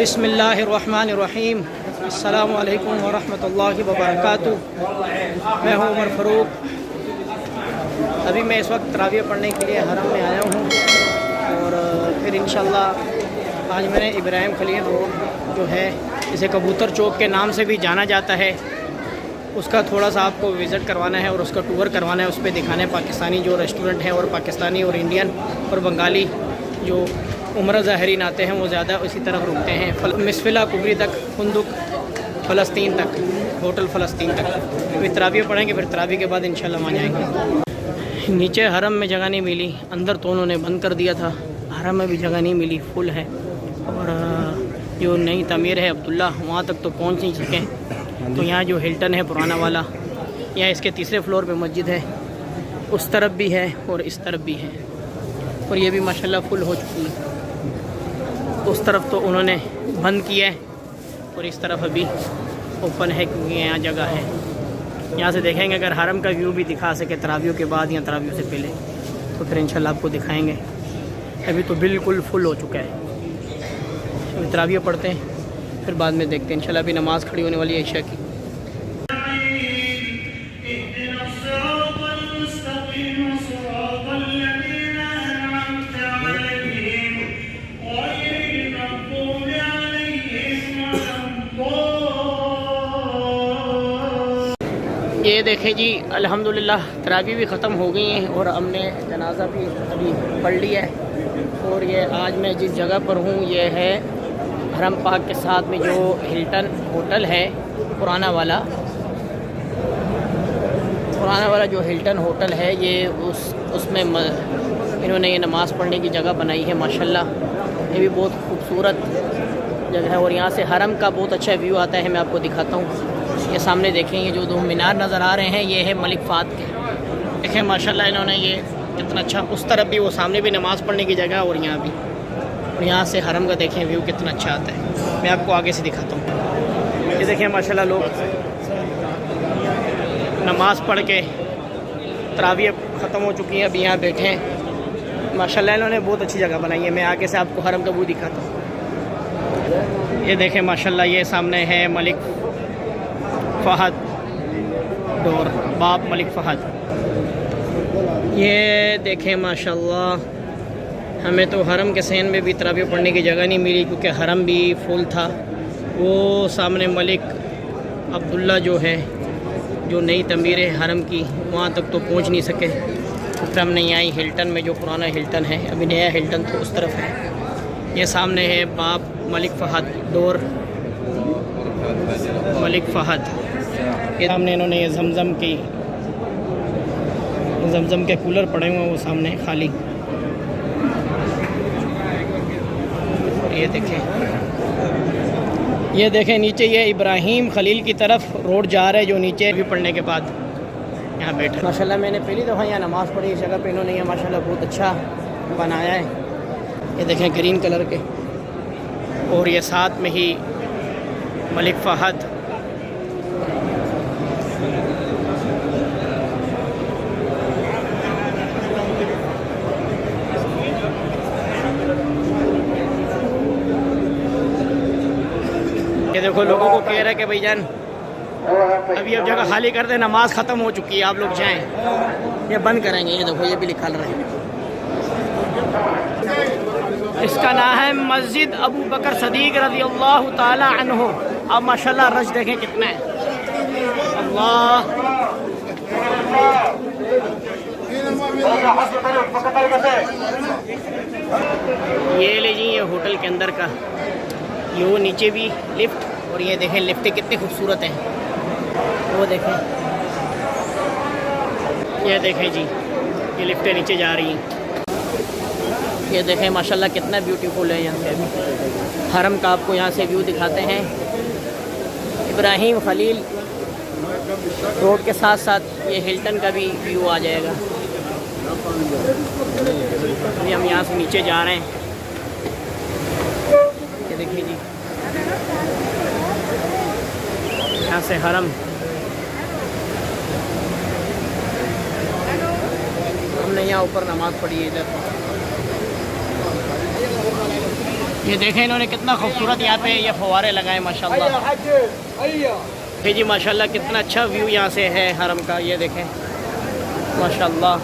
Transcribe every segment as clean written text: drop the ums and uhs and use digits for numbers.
बिस्मिल्लाहिर्रहमानिर्रहीम। अस्सलामु अलैकुम वरहमतुल्लाहि वबरकातुहू। मैं हूँ उमर फ़ारूक। अभी मैं इस वक्त तरावीह पढ़ने के लिए हरम में आया हूँ और फिर इंशाअल्लाह आज मैंने इब्राहिम खलील रोड जो है, इसे कबूतर चौक के नाम से भी जाना जाता है, उसका थोड़ा सा आपको विज़िट करवाना है और उसका टूर करवाना है। उस पर दिखाना है पाकिस्तानी जो रेस्टोरेंट हैं, और पाकिस्तानी और इंडियन और बंगाली जो उम्र ज़ाहरीन आते हैं वो ज़्यादा उसी तरफ रुकते हैं। मिसफिला कुबरी तक, फुंदुक फ़लस्तीन तक, होटल फ़लस्तीन तक। फिर तरावीह पढ़ेंगे, फिर तरावीह के बाद इंशाल्लाह वहाँ जाएंगे। नीचे हरम में जगह नहीं मिली, अंदर तो उन्होंने बंद कर दिया था, हरम में भी जगह नहीं मिली, फुल है। और जो नई तमीर है अब्दुल्ला, वहाँ तक तो पहुँच नहीं सके। तो यहाँ जो हिल्टन है पुराना वाला, यहाँ इसके तीसरे फ्लोर पे मस्जिद है, उस तरफ भी है और इस तरफ भी है, और ये भी माशाल्लाह फुल हो चुकी है। उस तरफ तो उन्होंने बंद किया है और इस तरफ अभी ओपन है क्योंकि यहाँ जगह है। यहाँ से देखेंगे, अगर हरम का व्यू भी दिखा सके तरावियों के बाद या तरावियों से पहले तो फिर इंशाल्लाह आपको दिखाएंगे। अभी तो बिल्कुल फुल हो चुका है। अभी तरावियाँ पढ़ते हैं, फिर बाद में देखते हैं। इंशाल्लाह अभी नमाज़ खड़ी होने वाली है ईशा की। ये देखें जी, अल्हम्दुलिल्लाह तरावी भी ख़त्म हो गई हैं और हमने जनाजा भी अभी पढ़ लिया है। और ये आज मैं जिस जगह पर हूँ ये है हरम पाक के साथ में जो हिल्टन होटल है, पुराना वाला जो हिल्टन होटल है, ये उसमें इन्होंने ये नमाज़ पढ़ने की जगह बनाई है माशाल्लाह। ये भी बहुत खूबसूरत जगह है और यहाँ से हरम का बहुत अच्छा व्यू आता है। मैं आपको दिखाता हूँ। ये सामने देखें, ये जो दो मीनार नज़र आ रहे हैं ये है मलिक फ़हद के। देखें माशाल्लाह इन्होंने ये कितना अच्छा, उस तरफ भी, वो सामने भी नमाज़ पढ़ने की जगह और यहाँ भी। और यहाँ से हरम का देखें व्यू कितना अच्छा आता है। मैं आपको आगे से दिखाता हूँ। ये देखें माशाल्लाह लोग नमाज़ पढ़ के तरावीह ख़त्म हो चुकी है, अभी यहाँ बैठे हैं। माशाल्लाह इन्होंने बहुत अच्छी जगह बनाई है। मैं आगे से आपको हरम का व्यू दिखाता हूँ। ये देखें माशाल्लाह, ये सामने है मलिक फ़हद डोर, बाप मलिक फ़हद। ये देखें माशाल्लाह, हमें तो हरम के सहन में भी तरावीह पढ़ने की जगह नहीं मिली क्योंकि हरम भी फुल था। वो सामने मलिक अब्दुल्ला जो है, जो नई तमीर है हरम की, वहाँ तक तो पहुँच नहीं सके। फिर हमने यहाँ हिल्टन में, जो पुराना हिल्टन है, अभी नया हिल्टन तो उस तरफ है। ये सामने है बाप मलिक फ़हद डोर, मलिक फ़हद। ये सामने इन्होंने ये जमज़म के कूलर पड़े हुए हैं, वो सामने खाली। और ये देखें नीचे, ये इब्राहिम खलील की तरफ रोड जा रहा है, जो नीचे भी पढ़ने के बाद यहाँ बैठा। माशाल्लाह मैंने पहली दफ़ा यहाँ नमाज़ पढ़ी इस जगह पे। इन्होंने यहाँ माशाल्लाह बहुत अच्छा बनाया है। ये देखें ग्रीन कलर के, और ये साथ में ही मलिक फ़हद। ये देखो लोगों को कह रहा है कि भाईजान अभी अब जगह खाली कर दे, नमाज ख़त्म हो चुकी है, आप लोग जाएं। ये बंद करेंगे। ये देखो, ये भी लिखा रहा है। इसका नाम है मस्जिद अबू बकर सदीक रज़ी अल्लाह ताला अन्हु। अब माशाल्लाह रश देखें कितना है। अल्लाह, ये ले जी, ये होटल के अंदर का, ये वो नीचे भी लिफ्ट, और ये देखें लिफ्टें कितनी खूबसूरत हैं। वो देखें, ये देखें जी, ये लिफ्टें नीचे जा रही हैं। ये देखें माशाल्लाह कितना ब्यूटीफुल है। यहाँ से अभी हरम का आपको यहाँ से व्यू दिखाते हैं। इब्राहिम खलील रोड के साथ साथ ये हिल्टन का भी व्यू आ जाएगा। अभी हम यहाँ से नीचे जा रहे हैं। ये देखिए जी, यहाँ से हरम। हमने यहाँ ऊपर नमाज़ पढ़ी है इधर। ये देखें इन्होंने कितना खूबसूरत यहाँ पे ये फव्वारे लगाए माशाल्लाह। ये जी माशाल्लाह कितना अच्छा व्यू यहाँ से है हरम का, ये देखें माशाल्लाह।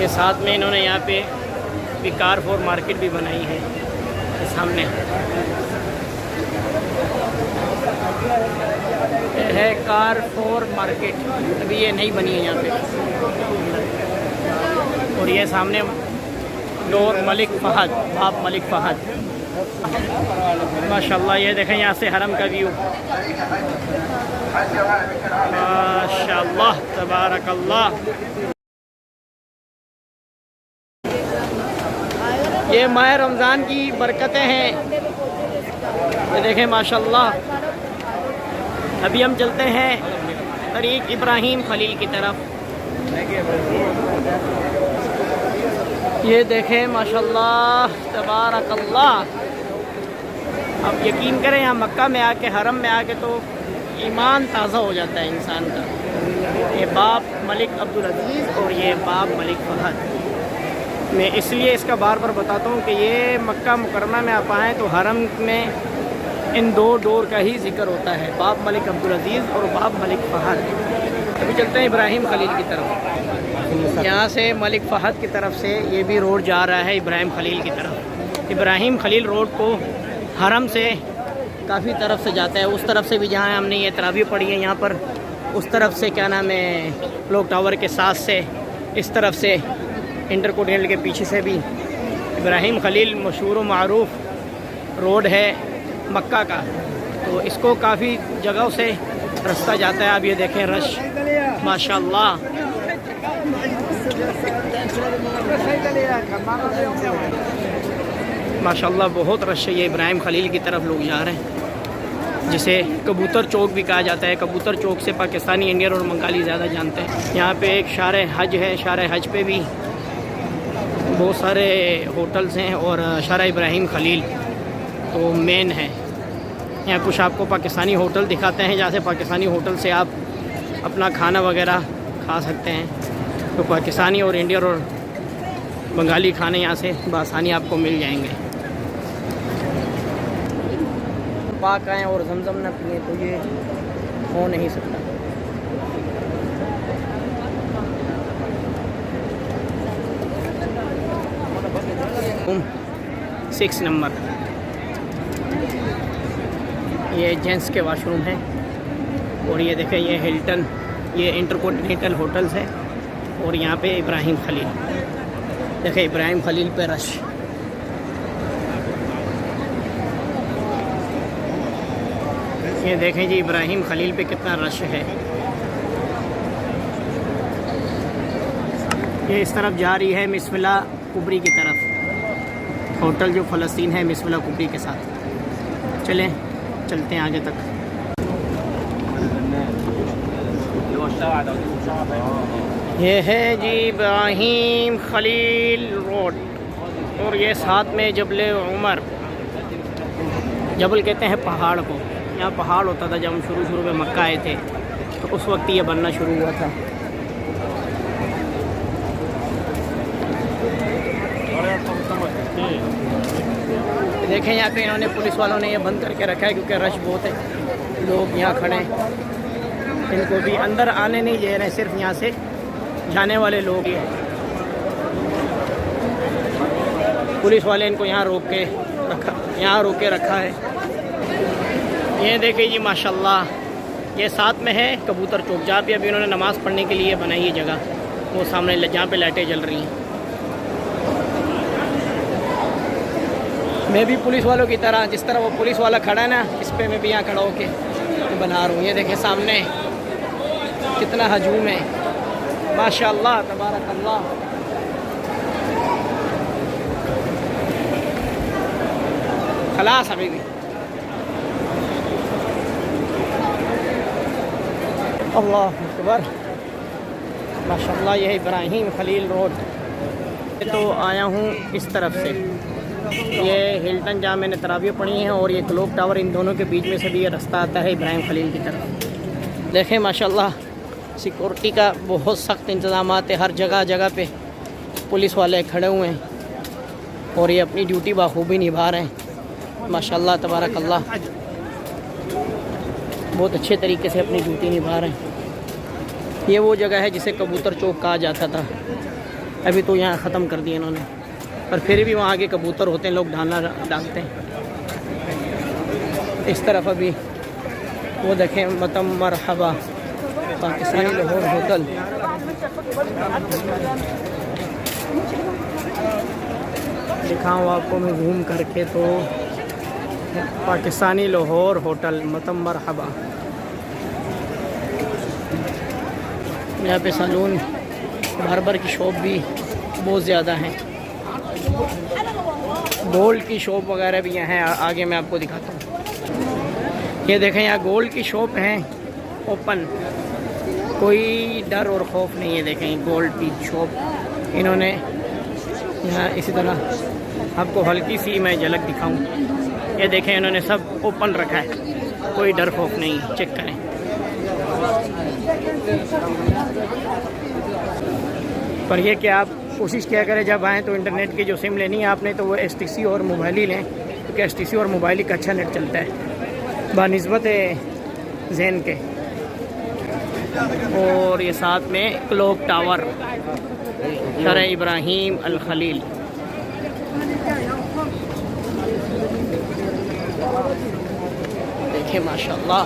ये साथ में इन्होंने यहाँ पे भी कारफोर मार्केट भी बनाई है सामने। ये है कारफोर मार्केट, अभी ये नहीं बनी है यहाँ पे। और ये सामने डोर मलिक फ़हद, बाप मलिक फ़हद माशाल्लाह। ये देखें यहाँ से हरम का व्यू माशाल्लाह तबारकल्लाह। ये माह रमज़ान की बरकतें हैं, ये देखें माशाल्लाह। अभी हम चलते हैं तरीक़ इब्राहिम खलील की तरफ। ये देखें माशाल्लाह तबारकल्लाह। अब यकीन करें यहाँ मक्का में आके, हरम में आके तो ईमान ताज़ा हो जाता है इंसान का। ये बाप मलिक अब्दुल अज़ीज़ और ये बाप मलिक फ़हद। मैं इसलिए इसका बार बार बताता हूँ कि ये मक्का मुकरमा में आप आएँ तो हरम में इन दो डोर का ही जिक्र होता है, बाप मलिक अब्दुल अज़ीज़ और बाप मलिक फ़हद। अभी चलते हैं इब्राहिम खलील की तरफ। यहाँ से मलिक फ़हद की तरफ से ये भी रोड जा रहा है इब्राहिम खलील की तरफ। इब्राहिम खलील रोड को हरम से काफ़ी तरफ से जाता है, उस तरफ से भी जहाँ हमने ये तरावी पढ़ी है यहाँ पर, उस तरफ से क्या नाम है क्लॉक टावर के साथ से, इस तरफ से इंटरकॉन्टिनेंटल के पीछे से भी इब्राहिम खलील मशहूर व मारूफ रोड है मक्का का। तो इसको काफ़ी जगहों से रास्ता जाता है। अब ये देखें रश माशाल्लाह। माशाल्लाह बहुत रश है। ये इब्राहिम खलील की तरफ लोग जा रहे हैं, जिसे कबूतर चौक भी कहा जाता है। कबूतर चौक से पाकिस्तानी, इंडियन और बंगाली ज़्यादा जानते हैं। यहाँ पे एक शार हज है, शार हज पे भी बहुत सारे होटल्स हैं और शार इब्राहिम खलील तो मेन है। यहाँ कुछ आपको पाकिस्तानी होटल दिखाते हैं, जहाँ से पाकिस्तानी होटल से आप अपना खाना वगैरह खा सकते हैं। तो पाकिस्तानी और इंडियन और बंगाली खाने यहाँ से बआसानी आपको मिल जाएंगे। पाक आएँ और जमजम ना पिए तो ये हो नहीं सकता। 6 नंबर ये जेंट्स के वाशरूम हैं। और ये देखें ये हिल्टन, ये इंटरकॉन्टिनेंटल होटल्स है। और यहाँ पे इब्राहिम खलील, देखें इब्राहिम खलील पे रश। ये देखें जी इब्राहिम खलील पे कितना रश है। ये इस तरफ जा रही है मिसविला कुबरी की तरफ, होटल जो फ़लस्तीन है मिसविला कुबरी के साथ। चलें चलते हैं आगे तक। ये है जी इब्राहिम खलील रोड। और ये साथ में जबल उमर, जबल कहते हैं पहाड़ को। यहाँ पहाड़ होता था जब हम शुरू में मक्का आए थे, तो उस वक्त ये बनना शुरू हुआ था। देखें यहाँ पे इन्होंने, पुलिस वालों ने ये बंद करके रखा है क्योंकि रश बहुत है, लोग यहाँ खड़े हैं। इनको भी अंदर आने नहीं दे रहे, सिर्फ यहाँ से जाने वाले लोग ही। पुलिस वाले इनको यहाँ रोक के रखा है। ये देखिए जी माशाल्लाह, ये साथ में है कबूतर चौक, जहाँ पे अभी उन्होंने नमाज़ पढ़ने के लिए बनाई है जगह, वो सामने जहाँ पे लाइटें जल रही हैं। मैं भी पुलिस वालों की तरह, जिस तरह वो पुलिस वाला खड़ा है ना, इस पे मैं भी यहाँ खड़ा होके बना रहा हूँ। ये देखें सामने कितना हजूम है माशाल्लाह तबारकल्लाह। खलास अभी भी अल्लाह अकबर माशाल्लाह। यह इब्राहिम खलील रोड। तो आया हूँ इस तरफ से, ये हिल्टन जहाँ मैंने तरावी पढ़ी हैं और ये क्लॉक टावर, इन दोनों के बीच में से भी ये रास्ता आता है इब्राहिम खलील की तरफ। देखें माशाल्लाह सिक्योरिटी का बहुत सख्त इंतज़ाम है, हर जगह जगह पे पुलिस वाले खड़े हुए हैं और ये अपनी ड्यूटी बखूबी निभा रहे हैं। माशाल्लाह तबारकल्लाह, बहुत अच्छे तरीके से अपनी ड्यूटी निभा रहे हैं। ये वो जगह है जिसे कबूतर चौक कहा जाता था, अभी तो यहाँ ख़त्म कर दिया इन्होंने, पर फिर भी वहाँ आगे कबूतर होते हैं, लोग डालना डालते हैं। इस तरफ अभी वो देखें मतम मरहबा पाकिस्तानी लाहौर होटल। दिखाऊँ आपको मैं घूम करके, तो पाकिस्तानी लाहौर होटल मतम मरहबा। यहाँ पे सैलून बार्बर की शॉप भी बहुत ज़्यादा हैं, गोल्ड की शॉप वगैरह भी यहाँ है। आगे मैं आपको दिखाता हूँ, ये देखें यहाँ गोल्ड की शॉप है ओपन, कोई डर और खौफ नहीं है। देखें गोल्ड की शॉप इन्होंने यहाँ इसी तरह, आपको हल्की सी मैं झलक दिखाऊं, ये देखें इन्होंने सब ओपन रखा है, कोई डर खौफ नहीं, चेक करें। पर ये कि आप कोशिश किया करें जब आएँ तो इंटरनेट की जो सिम लेनी है आपने, तो वो STC और मोबाइल ही लें, क्योंकि STC और मोबाइल का अच्छा नेट चलता है बानिस्बत जैन के। और ये साथ में क्लॉक टावर शरह इब्राहिम अल खलील। देखिए माशाल्लाह,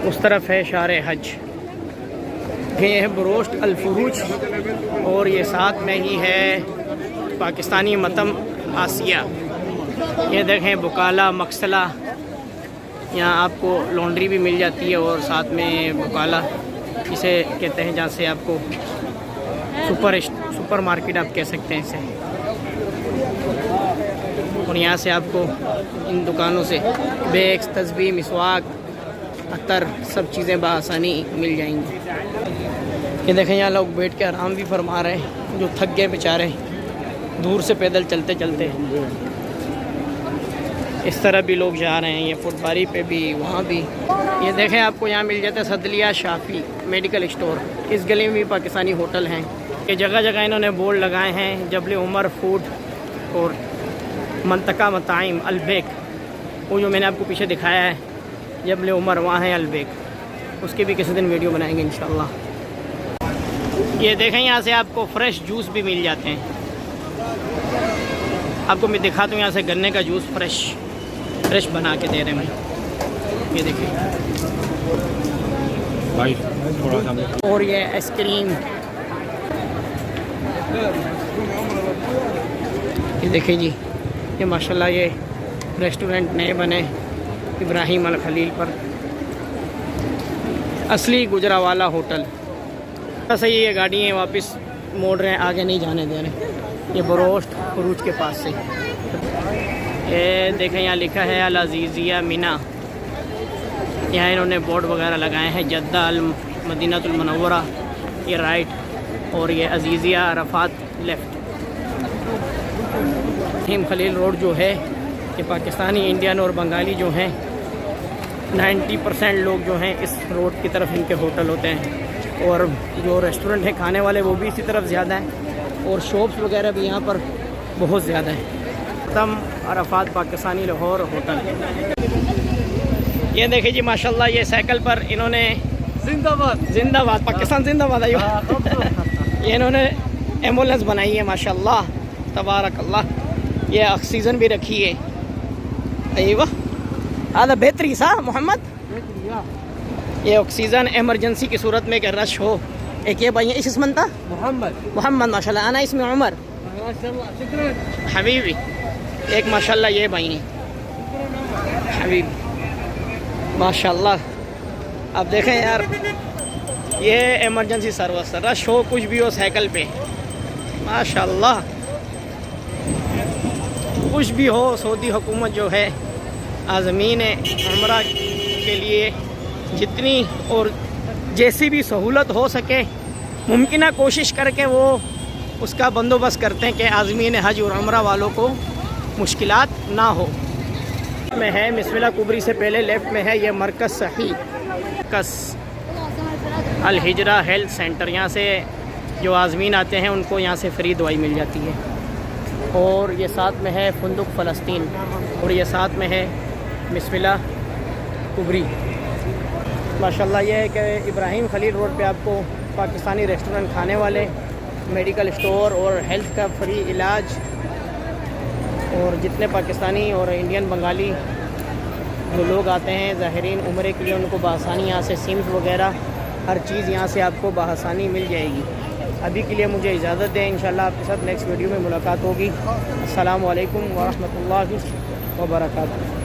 उस तरफ है शारे हज, ये है बरोस्ट अल-फुरूज, और ये साथ में ही है पाकिस्तानी मतम आसिया। ये देखें बुकाला मक्सला, यहाँ आपको लॉन्ड्री भी मिल जाती है, और साथ में बुकाला इसे कहते हैं, जहाँ से आपको सुपर मार्केट आप कह सकते हैं इसे। और यहाँ से आपको इन दुकानों से बैग्स, तस्बीह, मिसवाक, अतर, सब चीज़ें बआसानी मिल जाएंगी। ये देखें यहाँ लोग बैठ के आराम भी फरमा रहे हैं, जो थक गए बेचारे दूर से पैदल चलते चलते। इस तरह भी लोग जा रहे हैं, ये फुटबारी पे भी, वहाँ भी। ये देखें आपको यहाँ मिल जाता है सदलिया शाफी मेडिकल स्टोर, इस गली में भी पाकिस्तानी होटल हैं। ये जगह जगह इन्होंने बोर्ड लगाए हैं, जबल उमर फूड और मंतका मताइम अलबेक, वो जो मैंने आपको पीछे दिखाया है जबल उमर, वहाँ है अलबेक, उसके भी किसी दिन वीडियो बनाएंगे इंशाल्लाह। ये देखें यहाँ से आपको फ्रेश जूस भी मिल जाते हैं, आपको मैं दिखाता हूँ। यहाँ से गन्ने का जूस फ्रेश बना के दे रहे हैं, ये देखिए भाई थोड़ा सा। और ये आइसक्रीम, ये देखिए जी, ये माशाल्लाह ये रेस्टोरेंट नए बने इब्राहिम अल खलील पर, असली गुजरावाला होटल। ऐसा ये गाड़ियाँ वापस मोड़ रहे हैं, आगे नहीं जाने दे रहे। ये बरोस्ट फरूज के पास से, ये देखें यहाँ लिखा है अल अजीज़िया मिना, यहाँ इन्होंने बोर्ड वगैरह लगाए हैं, जद्दा अल मदीनातुल मुनव्वरा ये राइट, और ये Aziziyah Arafat left. Ibrahim Khalil road जो है, ये पाकिस्तानी, इंडियन और बंगाली जो हैं 90% लोग जो हैं इस रोड की तरफ इनके होटल होते हैं, और जो रेस्टोरेंट है खाने वाले वो भी इसी तरफ ज़्यादा हैं, और शॉप्स वगैरह भी यहाँ पर बहुत ज़्यादा है। तम अरफात पाकिस्तानी लाहौर होटल। ये देखिए जी माशाल्लाह, ये साइकिल पर इन्होंने जिंदाबाद पाकिस्तान जिंदाबाद आइयो ये इन्होंने एम्बुलेंस बनाई है माशाल्लाह तबारकल्लाह। ये ऑक्सीजन भी रखी है, अय्वा आधा बेहतरी सा मोहम्मद। ये ऑक्सीजन इमरजेंसी की सूरत में कि रश हो। एक ये भाई इस इसमन था मोहम्मद माशाल्लाह, आना इसमें उमर हबीबी। एक माशाल्लाह ये भाई ने हबीब माशाल्लाह। आप देखें यार, ये इमरजेंसी सर्विस, रश हो कुछ भी हो साइकिल पे माशाल्लाह, कुछ भी हो। सऊदी हुकूमत जो है आज़मीन उम्रा के लिए जितनी और जैसी भी सहूलत हो सके मुमकिन कोशिश करके वो उसका बंदोबस्त करते हैं कि आज़मीन हज और उम्रा वालों को मुश्किलात ना हो। में है मिसमिल्लाह कुबरी से पहले लेफ़्ट में है ये मरकज़ सही कस अल हिजरा हेल्थ सेंटर। यहाँ से जो आज़मीन आते हैं उनको यहाँ से फ्री दवाई मिल जाती है। और ये साथ में है फुंदुक फ़लस्तीन और ये साथ में है मिसमिल्लाह कुबरी। माशाल्लाह ये है कि इब्राहिम खलील रोड पे आपको पाकिस्तानी रेस्टोरेंट, खाने वाले, मेडिकल स्टोर और हेल्थ का फ्री इलाज, और जितने पाकिस्तानी और इंडियन बंगाली जो लोग आते हैं ज़ाहिरीन उम्रे के लिए, उनको बआसानी यहाँ से सिम्स वगैरह हर चीज़ यहाँ से आपको बआसानी मिल जाएगी। अभी के लिए मुझे इजाज़त दें, इंशाल्लाह आपके साथ नेक्स्ट वीडियो में मुलाकात होगी। अस्सलामु अलैकुम व रहमतुल्लाहि व बरकातुहू।